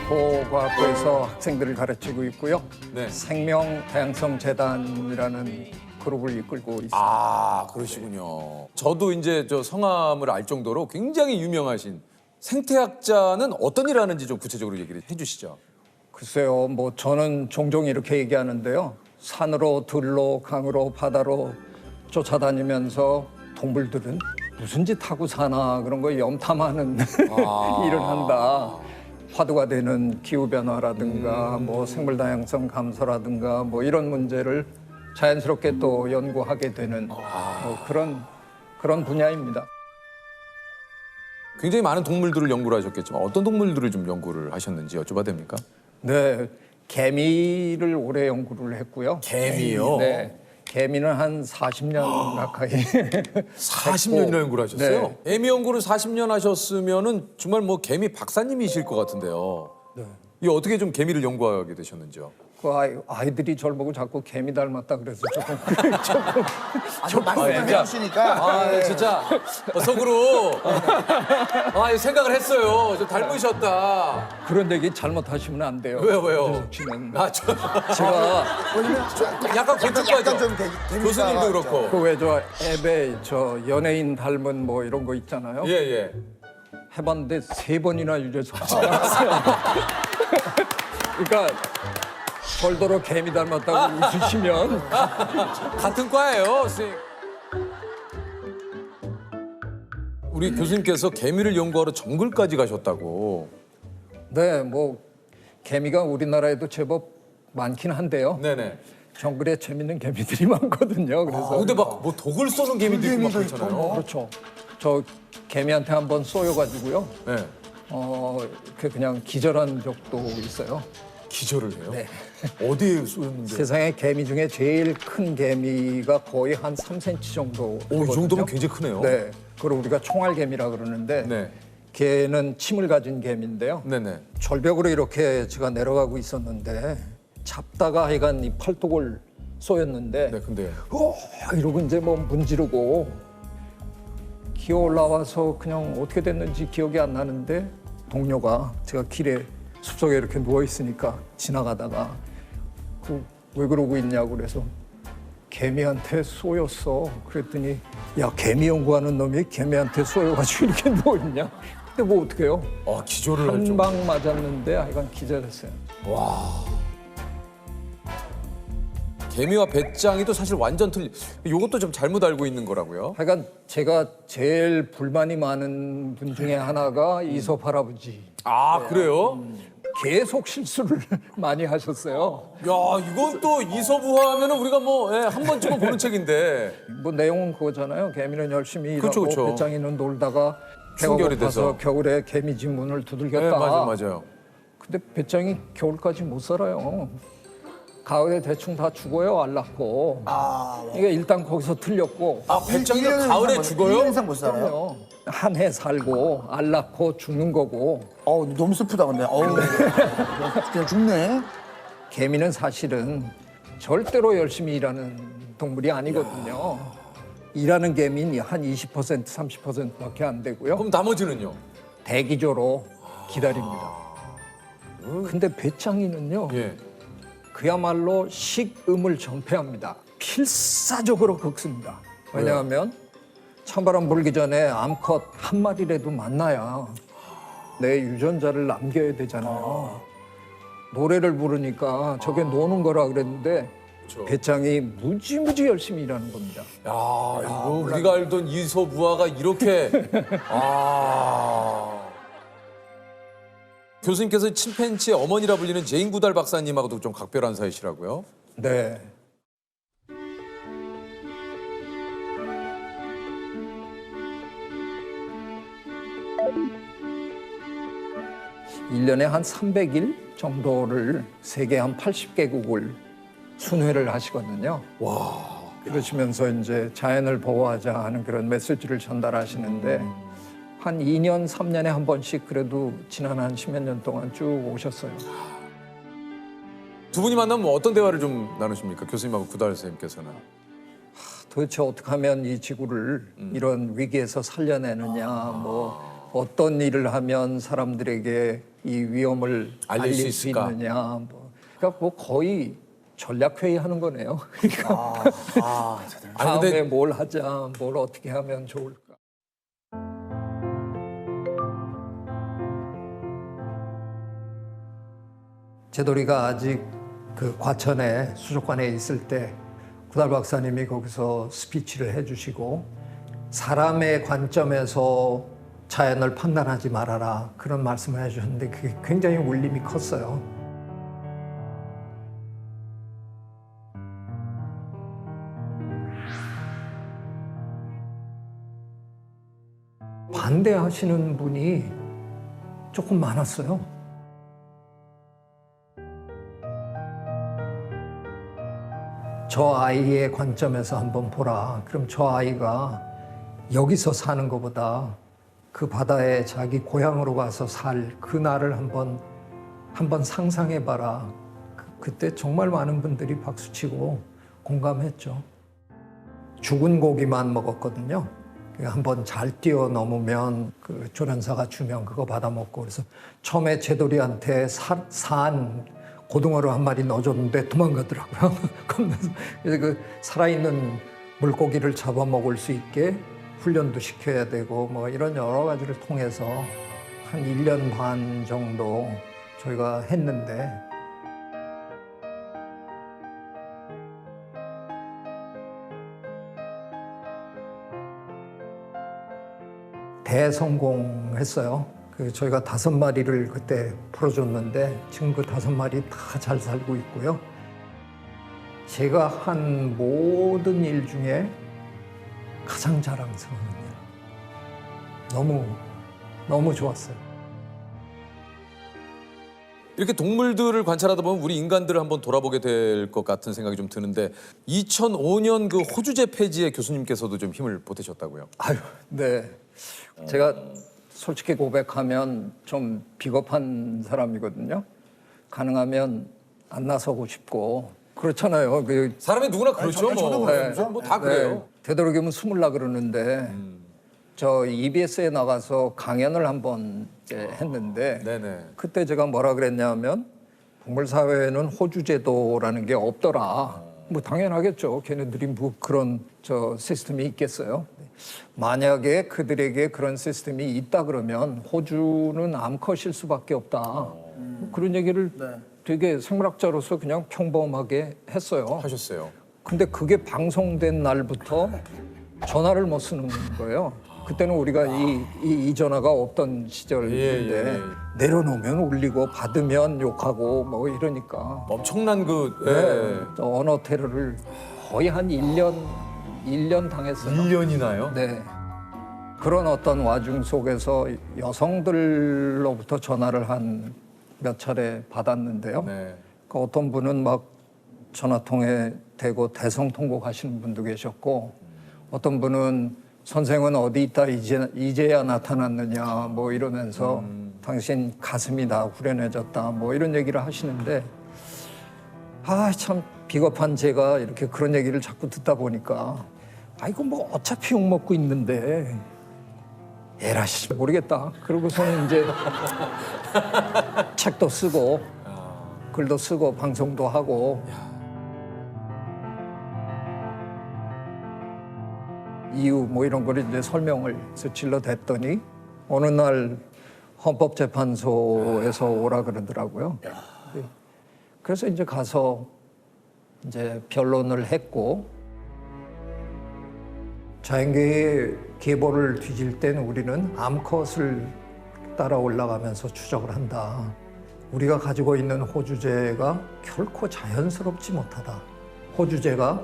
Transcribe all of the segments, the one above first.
고과학부에서 학생들을 가르치고 있고요. 네. 생명다양성재단이라는 그룹을 이끌고 있습니다. 아, 그러시군요. 저도 이제 저 성함을 알 정도로 굉장히 유명하신 생태학자는 어떤 일 하는지 좀 구체적으로 얘기를 해주시죠. 글쎄요, 뭐 저는 종종 이렇게 얘기하는데요. 산으로, 들로, 강으로, 바다로 쫓아다니면서 동물들은 무슨 짓 하고 사나 그런 거 염탐하는 일을 한다. 화두가 되는 기후변화라든가 뭐 생물다양성 감소라든가 뭐 이런 문제를 자연스럽게 또 연구하게 되는 뭐 그런 분야입니다. 굉장히 많은 동물들을 연구를 하셨겠지만 어떤 동물들을 좀 연구를 하셨는지 여쭤봐도 됩니까? 네, 개미를 오래 연구를 했고요. 개미요? 네, 개미는 한 40년 가까이 40년이나 연구를 하셨어요? 네. 개미 연구를 40년 하셨으면은 정말 뭐 개미 박사님이실 것 같은데요. 네. 이 어떻게 좀 개미를 연구하게 되셨는지요? 그 아이들이 저를 보고 자꾸 개미 닮았다 그래서 조금 아주 말씀을 해주시니까. 아, 진짜 속으로 생각을 했어요. 좀 닮으셨다. 그런 얘기 잘못하시면 안 돼요. 왜요? 지금 아, 저 제가 약간 건축과죠. 약간 좀 교수님도 그렇고. 그 왜 저 앱에 저 연예인 닮은 뭐 이런 거 있잖아요. 예. 해봤는데 3번이나 유재석 씨가 나왔어요. 그러니까 절도로 개미 닮았다고 웃으시면 같은 과예요, 선생님. 우리 교수님께서 개미를 연구하러 정글까지 가셨다고. 네, 뭐 개미가 우리나라에도 제법 많긴 한데요. 네네. 정글에 재밌는 개미들이 많거든요. 그래서 근데 막 뭐 독을 쏘는 개미도 있고 막 그렇잖아요. 그렇죠. 저 개미한테 한번 쏘여가지고요. 네. 그냥 기절한 적도 있어요. 기절을 해요? 네. 어디에 쏘였는데? 세상에 개미 중에 제일 큰 개미가 거의 한 3cm 정도. 오, 이 정도면 굉장히 크네요. 네. 그걸 우리가 총알개미라 그러는데 네. 걔는 침을 가진 개미인데요. 네네. 절벽으로 이렇게 제가 내려가고 있었는데 잡다가 하여간 이 팔뚝을 쏘였는데 네, 근데 이러고 이제 뭐 문지르고 기어 올라와서 그냥 어떻게 됐는지 기억이 안 나는데 동료가 제가 길에 숲속에 이렇게 누워 있으니까 지나가다가 왜 그러고 있냐고 그래서 개미한테 쏘였어. 그랬더니 야 개미 연구하는 놈이 개미한테 쏘여가지고 이렇게 누워 있냐? 근데 뭐 어떡해요? 기절을 할 한 정도. 방 맞았는데 하여간 기절했어요. 개미와 배짱이도 사실 완전 틀리. 이것도 좀 잘못 알고 있는 거라고요. 하여간 제가 제일 불만이 많은 분 중에 하나가 이솝 할아버지. 아, 그래요? 계속 실수를 많이 하셨어요. 야, 이건 또 이서부화하면은 우리가 뭐 한 번쯤은 보는 책인데. 뭐 내용은 그거잖아요. 개미는 열심히 일하고 그렇죠, 그렇죠. 배짱이는 놀다가 배가 충결이 고파서 돼서. 겨울에 개미집 문을 두들겼다. 네, 맞아요. 근데 배짱이 겨울까지 못 살아요. 가을에 대충 다 죽어요, 알 낳고. 그러니까 일단 거기서 틀렸고. 배짱이가 가을에 죽어요? 1년 이상 못 살아요? 한 해 살고 알 낳고 죽는 거고. 너무 슬프다 근데. 그냥 죽네. 개미는 사실은 절대로 열심히 일하는 동물이 아니거든요. 일하는 개미는 한 20%, 30%밖에 안 되고요. 그럼 나머지는요? 대기조로 기다립니다. 근데 배짱이는요. 예. 그야말로 식음을 전폐합니다. 필사적으로 긁습니다. 왜냐하면 찬바람 불기 전에 암컷 한 마리라도 만나야 내 유전자를 남겨야 되잖아요. 노래를 부르니까 저게 노는 거라 그랬는데 배짱이 무지무지 열심히 일하는 겁니다. 야, 이거 우리가 알던 이서부화가 이렇게. 교수님께서 침팬지의 어머니라 불리는 제인 구달 박사님하고도 좀 각별한 사이시라고요? 네. 일년에 한 300일 정도를 세계 한 80개국을 순회를 하시거든요. 와. 그러시면서 이제 자연을 보호하자 하는 그런 메시지를 전달하시는데 한 2년, 3년에 한 번씩 그래도 지난 한 10몇 년 동안 쭉 오셨어요. 두 분이 만나면 뭐 어떤 대화를 좀 나누십니까? 교수님하고 구달 선생님께서는. 도대체 어떻게 하면 이 지구를 이런 위기에서 살려내느냐, 뭐 어떤 일을 하면 사람들에게 이 위험을 알릴 수 알릴 수 있을까? 있느냐. 그러니까 뭐 거의 전략회의 하는 거네요. 그러니까 아니, 다음에 근데 뭘 하자, 뭘 어떻게 하면 좋을까. 제돌이가 아직 그 과천에 수족관에 있을 때 구달 박사님이 거기서 스피치를 해주시고 사람의 관점에서 자연을 판단하지 말아라 그런 말씀을 해주셨는데 그게 굉장히 울림이 컸어요. 반대하시는 분이 조금 많았어요. 저 아이의 관점에서 한번 보라. 그럼 저 아이가 여기서 사는 것보다 그 바다에 자기 고향으로 가서 살 그 날을 한번 상상해 봐라. 그때 정말 많은 분들이 박수치고 공감했죠. 죽은 고기만 먹었거든요. 한번 잘 뛰어넘으면 그 조련사가 주면 그거 받아 먹고 그래서 처음에 제돌이한테 산 고등어를 한 마리 넣어줬는데 도망가더라고요. 겁나서. 그래서 그 살아있는 물고기를 잡아먹을 수 있게 훈련도 시켜야 되고 뭐 이런 여러 가지를 통해서 한 1년 반 정도 저희가 했는데 대성공했어요. 저희가 5마리를 그때 풀어줬는데 지금 그 5마리 다 잘 살고 있고요. 제가 한 모든 일 중에 가장 자랑스러운 일. 너무 좋았어요. 이렇게 동물들을 관찰하다 보면 우리 인간들을 한번 돌아보게 될 것 같은 생각이 좀 드는데 2005년 그 호주제 폐지에 교수님께서도 좀 힘을 보태셨다고요? 아유, 네. 제가 솔직히 고백하면 좀 비겁한 사람이거든요. 가능하면 안 나서고 싶고 그렇잖아요. 사람이 누구나 그렇죠. 저도 뭐. 그래요. 뭐다 그래요. 되도록이면 숨으려 그러는데 저 EBS에 나가서 강연을 한번 했는데 네네. 그때 제가 뭐라 그랬냐면 동물사회에는 호주제도라는 게 없더라. 뭐 당연하겠죠. 걔네들이 뭐 그런 시스템이 있겠어요. 만약에 그들에게 그런 시스템이 있다 그러면 호주는 암컷일 수밖에 없다. 뭐 그런 얘기를 되게 생물학자로서 그냥 평범하게 했어요. 하셨어요. 근데 그게 방송된 날부터 전화를 못 쓰는 거예요. 그때는 우리가 이 전화가 없던 시절인데 내려놓으면 울리고 받으면 욕하고 뭐 이러니까 엄청난 그 언어 테러를 거의 한 1년 당했어요. 1년이나요? 네. 그런 어떤 와중 속에서 여성들로부터 전화를 한 몇 차례 받았는데요. 네. 그 어떤 분은 막 전화통에 대고 대성통곡 하시는 분도 계셨고 어떤 분은 선생은 어디 있다 이제야 나타났느냐 뭐 이러면서 당신 가슴이 다 후련해졌다 뭐 이런 얘기를 하시는데 참 비겁한 제가 이렇게 그런 얘기를 자꾸 듣다 보니까 이거 뭐 어차피 욕먹고 있는데 에라씨 모르겠다. 그러고서는 이제 책도 쓰고 글도 쓰고 방송도 하고 이유 뭐 이런 거를 이제 설명을 질러댔더니 어느 날 헌법재판소에서 오라 그러더라고요. 그래서 이제 가서 이제 변론을 했고 자연계의 계보를 뒤질 때는 우리는 암컷을 따라 올라가면서 추적을 한다. 우리가 가지고 있는 호주제가 결코 자연스럽지 못하다. 호주제가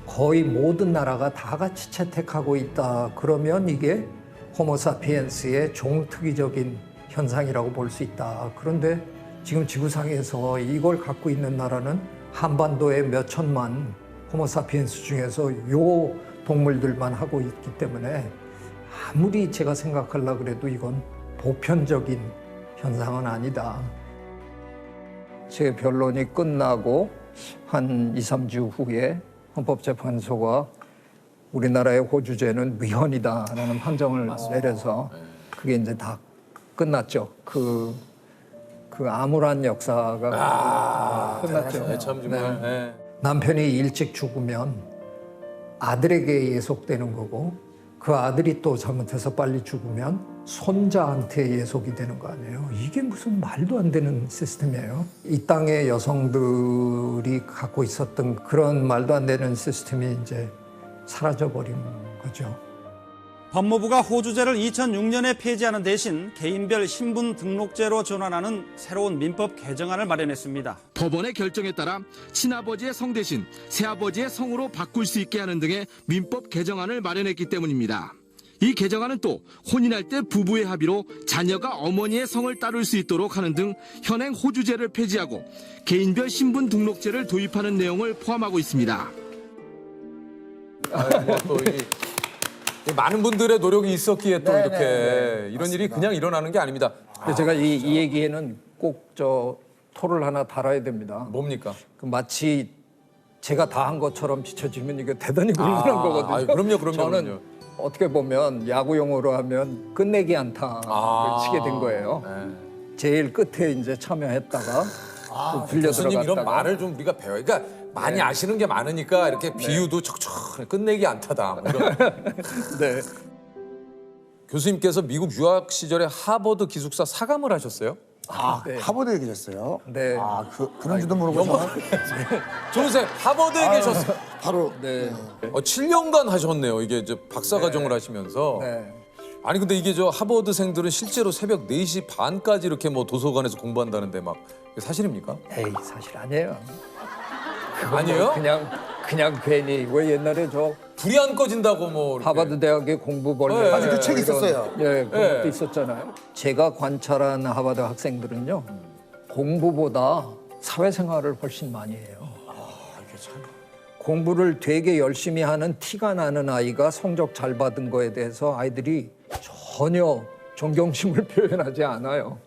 거의 모든 나라가 다 같이 채택하고 있다. 그러면 이게 호모사피엔스의 종특이적인 현상이라고 볼 수 있다. 그런데 지금 지구상에서 이걸 갖고 있는 나라는 한반도의 몇 천만 호모사피엔스 중에서 요 동물들만 하고 있기 때문에 아무리 제가 생각하려고 그래도 이건 보편적인 현상은 아니다. 제 변론이 끝나고 한 2, 3주 후에 헌법재판소가 우리나라의 호주제는 위헌이다라는 판정을 내려서 그게 이제 다 끝났죠. 그 암울한 역사가 끝났죠. 네, 참 정말. 네. 남편이 일찍 죽으면 아들에게 예속되는 거고 그 아들이 또 잘못해서 빨리 죽으면 손자한테 예속이 되는 거 아니에요. 이게 무슨 말도 안 되는 시스템이에요. 이 땅의 여성들이 갖고 있었던 그런 말도 안 되는 시스템이 이제 사라져버린 거죠. 법무부가 호주제를 2006년에 폐지하는 대신 개인별 신분 등록제로 전환하는 새로운 민법 개정안을 마련했습니다. 법원의 결정에 따라 친아버지의 성 대신 새아버지의 성으로 바꿀 수 있게 하는 등의 민법 개정안을 마련했기 때문입니다. 이 개정안은 또 혼인할 때 부부의 합의로 자녀가 어머니의 성을 따를 수 있도록 하는 등 현행 호주제를 폐지하고 개인별 신분 등록제를 도입하는 내용을 포함하고 있습니다. 이 많은 분들의 노력이 있었기에 또 네, 이렇게 네, 이런 일이 그냥 일어나는 게 아닙니다. 근데 제가 이 얘기에는 꼭 토를 하나 달아야 됩니다. 뭡니까? 그 마치 제가 다 한 것처럼 비춰지면 이게 대단히 불편한 거거든요. 아유, 그럼요. 저는 어떻게 보면 야구 용어로 하면 끝내기 안타를 치게 된 거예요. 네. 제일 끝에 이제 참여했다가 또 불려 교수님 이런 들어갔다가 말을 좀 우리가 배워요. 그러니까 많이 아시는 게 많으니까 이렇게 비유도 척척 끝내기 안타다. 뭐 이런. 네. 교수님께서 미국 유학 시절에 하버드 기숙사 사감을 하셨어요? 네. 하버드에 계셨어요? 네. 그런지도 모르고 조선생 하버드에 계셨어요. 바로 네. 7년간 하셨네요. 이게 이제 박사과정을 하시면서. 네. 아니 근데 이게 하버드생들은 실제로 새벽 4시 반까지 이렇게 뭐 도서관에서 공부한다는데 막 이게 사실입니까? 에이 사실 아니에요. 아니에요? 그냥 괜히 왜 옛날에 불이 안 꺼진다고 뭐 이렇게. 하버드 대학의 공부 벌레 네. 맞아, 그 책 있었어요. 예, 그런 네. 것도 있었잖아요. 제가 관찰한 하버드 학생들은요 공부보다 사회생활을 훨씬 많이 해요. 이게 참. 공부를 되게 열심히 하는 티가 나는 아이가 성적 잘 받은 거에 대해서 아이들이 전혀 존경심을 표현하지 않아요.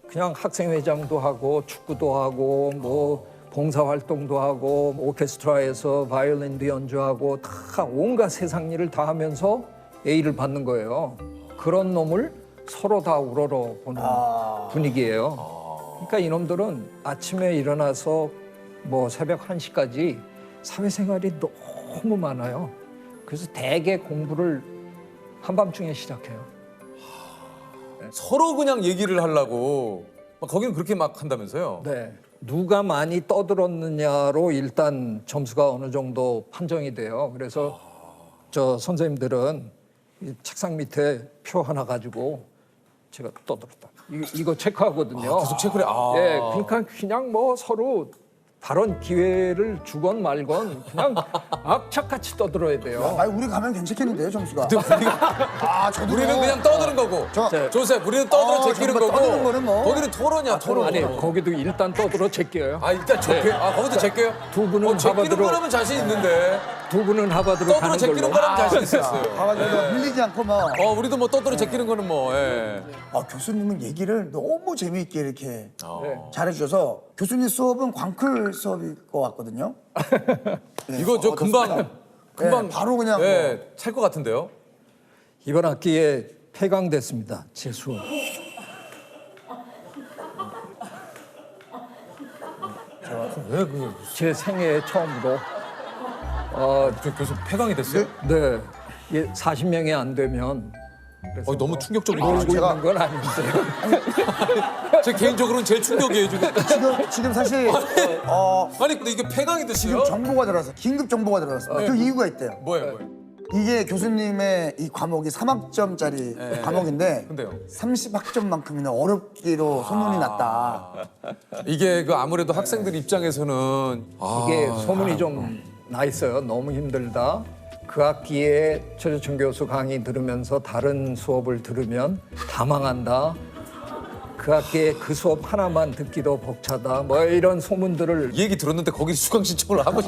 그냥 학생회장도 하고 축구도 하고 뭐 봉사활동도 하고 오케스트라에서 바이올린도 연주하고 다 온갖 세상 일을 다 하면서 A를 받는 거예요. 그런 놈을 서로 다 우러러 보는 분위기예요. 그러니까 이놈들은 아침에 일어나서 뭐 새벽 1시까지 사회생활이 너무 많아요. 그래서 대개 공부를 한밤중에 시작해요. 서로 그냥 얘기를 하려고 막 거기는 그렇게 막 한다면서요? 네. 누가 많이 떠들었느냐로 일단 점수가 어느 정도 판정이 돼요. 그래서 저 선생님들은 이 책상 밑에 표 하나 가지고 제가 떠들었다. 이거 체크하거든요. 계속 체크를 예, 그러니까 그냥 뭐 서로 발언 기회를 주건 말건 그냥 악착같이 떠들어야 돼요. 아니 우리 가면 괜찮겠는데요 점수가. 저도 우리는 그냥 떠드는 거고. 조셉, 우리는 떠들어 제끼는 거고. 떠드는 거는 뭐. 거기는 토론이야, 토론. 아니 거기도 일단 떠들어 제껴요. 일단 제껴. 거기도 제껴요? 두 분은 제끼는 하버드로- 거라면 자신 있는데. 두 분은 하버드로 떠들어 가는 제끼는 걸로. 거라면 자신 있었어요. 가만히 밀리지 않고 뭐. 우리도 뭐 떠들어 제끼는 거는 뭐. 예. 교수님은 얘기를 너무 재미있게 이렇게 네. 잘해주셔서 교수님 수업은 광클 수업일 것 같거든요. 이거 저 금방 바로 그냥 예, 찰 것 같은데요. 이번 학기에 폐강됐습니다. 제 수업. 왜 그게 제 생애 처음으로. 저 교수 폐강이 됐어요? 네. 40명이 안 되면 그래서 너무 충격적이다. 놀고 있는 건 아닌데. 제 개인적으로는 제일 충격이에요 지금. 지금 사실 아니 근데 이게 폐강이 됐어요? 지금 정보가 들어서 긴급 정보가 들어왔습니다. 그 이유가 있대요. 뭐예요? 이게 교수님의 이 과목이 3학점짜리 과목인데 근데요? 30학점만큼이나 어렵기로 소문이 났다. 이게 아무래도 학생들 입장에서는 이게 소문이 좀 나 있어요. 너무 힘들다. 그 학기에 최재천 교수 강의 들으면서 다른 수업을 들으면 다 망한다. 그 학기에 그 수업 하나만 듣기도 벅차다. 뭐 이런 소문들을 이 얘기 들었는데 거기서 수강 신청을 하고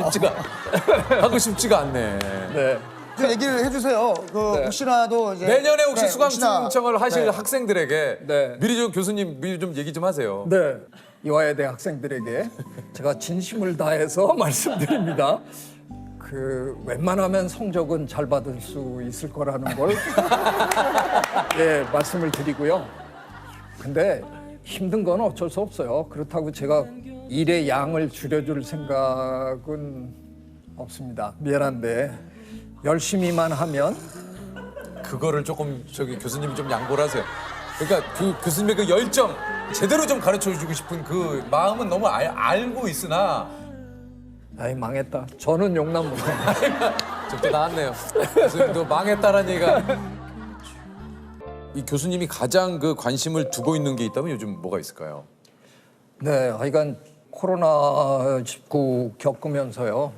싶지가 않네. 네. 좀 얘기를 해주세요. 혹시라도 이제 내년에 혹시 네, 수강 혹시나- 신청을 하실 네. 학생들에게 네. 미리 좀 교수님 미리 좀 얘기 좀 하세요. 네. 이화여대 학생들에게 제가 진심을 다해서 말씀드립니다. 웬만하면 성적은 잘 받을 수 있을 거라는 걸 예, 말씀을 드리고요. 근데 힘든 건 어쩔 수 없어요. 그렇다고 제가 일의 양을 줄여줄 생각은 없습니다. 미안한데 열심히만 하면 그거를 조금 교수님이 좀 양보를 하세요. 그러니까 그 교수님의 그 열정 제대로 좀 가르쳐주고 싶은 그 마음은 너무 알고 있으나 아이 망했다. 저는 용납 못합니다. 저때 나왔네요. 교수님도 망했다라는 얘기가. 이 교수님이 가장 그 관심을 두고 있는 게 있다면 요즘 뭐가 있을까요? 네, 하여간 코로나19 겪으면서요.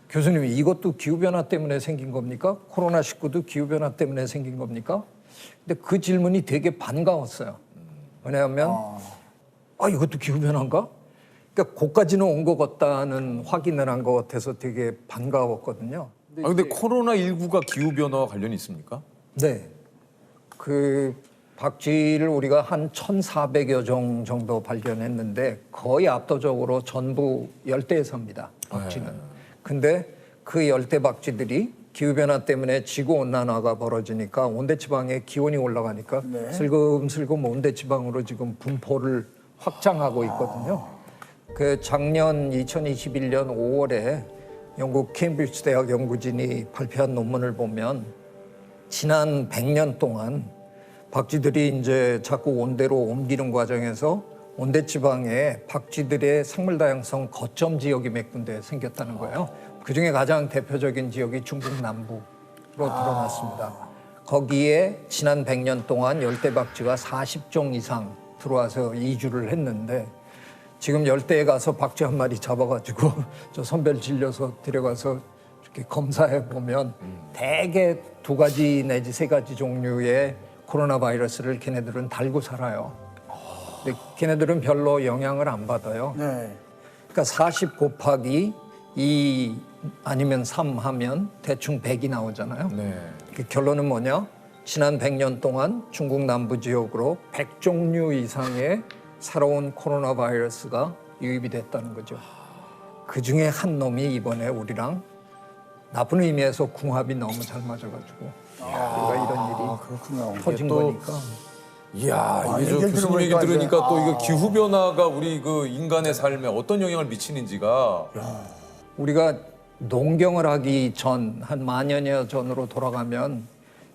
교수님 이것도 기후변화 때문에 생긴 겁니까? 코로나19도 기후변화 때문에 생긴 겁니까? 근데 그 질문이 되게 반가웠어요. 왜냐하면 이것도 기후변화인가? 그러니까 거기까지는 온 것 같다는 확인을 한 것 같아서 되게 반가웠거든요. 근데 코로나19가 기후변화와 관련이 있습니까? 네. 그 박쥐를 우리가 한 1,400여 종 정도 발견했는데 거의 압도적으로 전부 열대에 삽니다. 박쥐는. 근데 그 열대 박쥐들이 기후변화 때문에 지구온난화가 벌어지니까 온대지방의 기온이 올라가니까 슬금슬금 온대지방으로 지금 분포를 확장하고 있거든요. 그 작년 2021년 5월에 영국 케임브리지 대학 연구진이 발표한 논문을 보면 지난 100년 동안 박쥐들이 이제 자꾸 온대로 옮기는 과정에서 온대지방에 박쥐들의 생물 다양성 거점 지역이 몇 군데 생겼다는 거예요. 그중에 가장 대표적인 지역이 중국 남부로 드러났습니다. 거기에 지난 100년 동안 열대 박쥐가 40종 이상 들어와서 이주를 했는데 지금 열대에 가서 박쥐 한 마리 잡아가지고 저 선별 질려서 데려가서 이렇게 검사해 보면 대개 2가지 내지 3가지 종류의 코로나 바이러스를 걔네들은 달고 살아요. 근데 걔네들은 별로 영향을 안 받아요. 네. 그러니까 40 곱하기 2 아니면 3 하면 대충 100이 나오잖아요. 네. 그 결론은 뭐냐? 지난 100년 동안 중국 남부 지역으로 100종류 이상의 새로운 코로나 바이러스가 유입이 됐다는 거죠. 그 중에 한 놈이 이번에 우리랑 나쁜 의미에서 궁합이 너무 잘 맞아가지고 우리가 이런 일이 그렇군요. 터진 또 거니까. 이야, 이게 저 얘기를 교수님 얘기 들어보니까 들으니까 또 이제, 이거 기후 변화가 우리 그 인간의 삶에 어떤 영향을 미치는지가 우리가 농경을 하기 전, 한 10,000여 전으로 돌아가면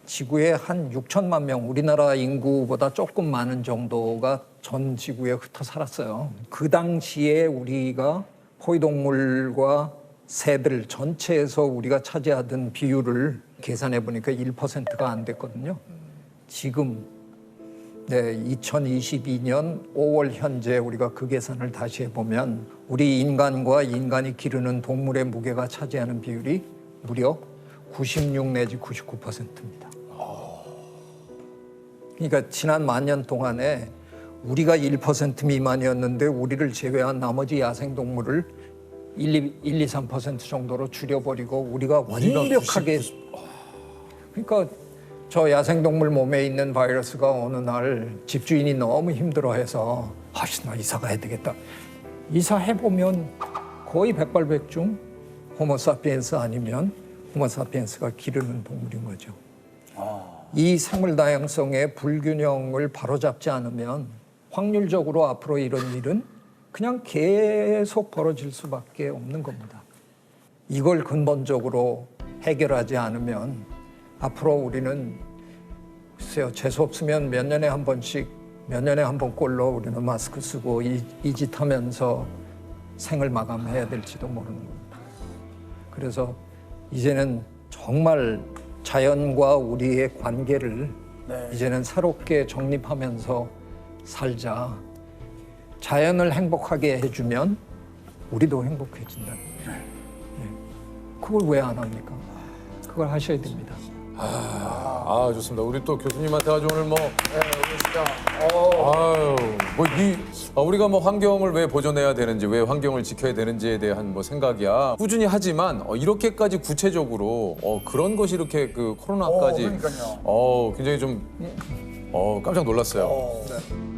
지구에 한 6천만 명, 우리나라 인구보다 조금 많은 정도가 전 지구에 흩어 살았어요. 그 당시에 우리가 포유동물과 새들 전체에서 우리가 차지하던 비율을 계산해 보니까 1%가 안 됐거든요. 지금 2022년 5월 현재 우리가 그 계산을 다시 해보면 우리 인간과 인간이 기르는 동물의 무게가 차지하는 비율이 무려 96 내지 99%입니다. 그러니까 지난 10,000년 동안에 우리가 1% 미만이었는데 우리를 제외한 나머지 야생동물을 1, 2, 3% 정도로 줄여버리고 우리가 완벽하게 그러니까 저 야생동물 몸에 있는 바이러스가 어느 날 집주인이 너무 힘들어해서 나 이사 가야 되겠다. 이사해보면 거의 백발백중 호모사피엔스 아니면 호모사피엔스가 기르는 동물인 거죠. 이 생물 다양성의 불균형을 바로잡지 않으면 확률적으로 앞으로 이런 일은 그냥 계속 벌어질 수밖에 없는 겁니다. 이걸 근본적으로 해결하지 않으면 앞으로 우리는 글쎄요, 재수 없으면 몇 년에 한 번씩 몇 년에 한 번 꼴로 우리는 마스크 쓰고 이 짓 하면서 생을 마감해야 될지도 모르는 겁니다. 그래서 이제는 정말 자연과 우리의 관계를 이제는 새롭게 정립하면서 살자. 자연을 행복하게 해주면 우리도 행복해진다. 그걸 왜 안 합니까? 그걸 하셔야 됩니다. 좋습니다. 우리 또 교수님한테 아주 오늘 우리가 환경을 왜 보존해야 되는지, 왜 환경을 지켜야 되는지에 대한 생각이야 꾸준히 하지만 이렇게까지 구체적으로 그런 것이 이렇게 그 코로나까지 그러니까요. 굉장히 좀 깜짝 놀랐어요. 네.